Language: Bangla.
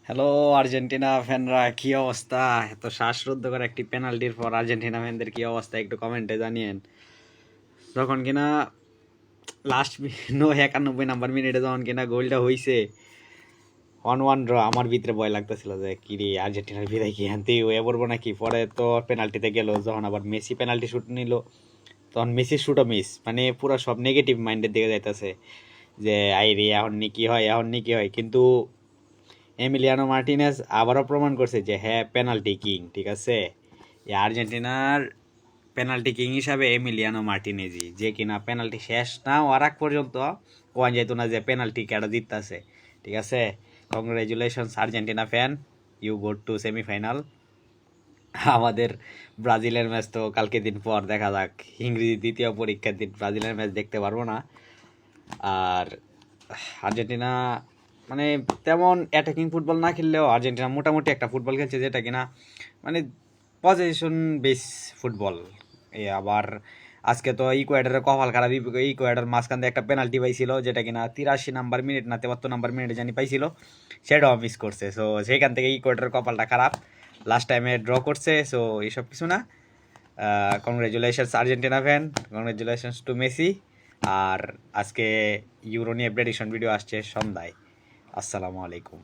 হ্যালো আর্জেন্টিনা ফ্যানরা, কি অবস্থা? এত শ্বাসরুদ্ধকর একটি পেনাল্টির পর আর্জেন্টিনা ফ্যানদের কি অবস্থা একটু কমেন্টে জানিয়েন। যখন কিনা লাস্ট 91 মিনিটে যখন কিনা গোলটা হইছে 1-1 ড্র, আমার ভিতরে ভয় লাগতেছিল যে কি রে, আর্জেন্টিনার বিদায় কি হ্যান্তেই হয়ে পড়বো নাকি। পরে তো পেনাল্টিতে গেল, যখন আবার মেসি পেনাল্টি শুট নিল তখন মেসির শুটও মিস, মানে পুরো সব নেগেটিভ মাইন্ডের দিকে যাইতেছে যে আই রে এখন নি কি হয়, এখন নি কি হয়। কিন্তু এমিলিয়ানো মার্টিনেজ আবারও প্রমাণ করছে যে হ্যাঁ, পেনাল্টি কিং, ঠিক আছে। এই আর্জেন্টিনার পেনাল্টি কিং হিসাবে এমিলিয়ানো মার্টিনেজই, যে কিনা পেনাল্টি শেষ না হওয়ার আগ পর্যন্ত কোয়া যেত না যে পেনাল্টি কেটা জিততেছে, ঠিক আছে। Congratulations Argentina fan, you go to semifinal. আমাদের ব্রাজিলের ম্যাচ তো কালকে দিন পর দেখা যাক, ইংরেজি দ্বিতীয় পরীক্ষার দিন ব্রাজিলের ম্যাচ দেখতে পারবো না। আর আর্জেন্টিনা মানে তেমন অ্যাটাকিং ফুটবল না খেললেও আর্জেন্টিনা মোটামুটি একটা ফুটবল খেলছে, যেটা কিনা মানে পজিশন বেস ফুটবল। আবার আজকে তো ইকুয়েডারের কপাল খারাপ, ইকুয়েডার মাঝখান দিয়ে একটা পেনাল্টি পাইছিল, যেটা কিনা 83 নাম্বার মিনিট না 73 নাম্বার মিনিটে জানি পাইছিল, সেটাও মিস করছে। সো সেইখান থেকে ইকুয়েডারের কপালটা খারাপ, লাস্ট টাইমে ড্র করছে। সো এইসব কিছু না, congratulations Argentina fan, congratulations to Messi. আর আজকে ইউরো নিয়ে প্রেডিকশন ভিডিও আসছে সন্ধ্যায়। আসসালামু আলাইকুম।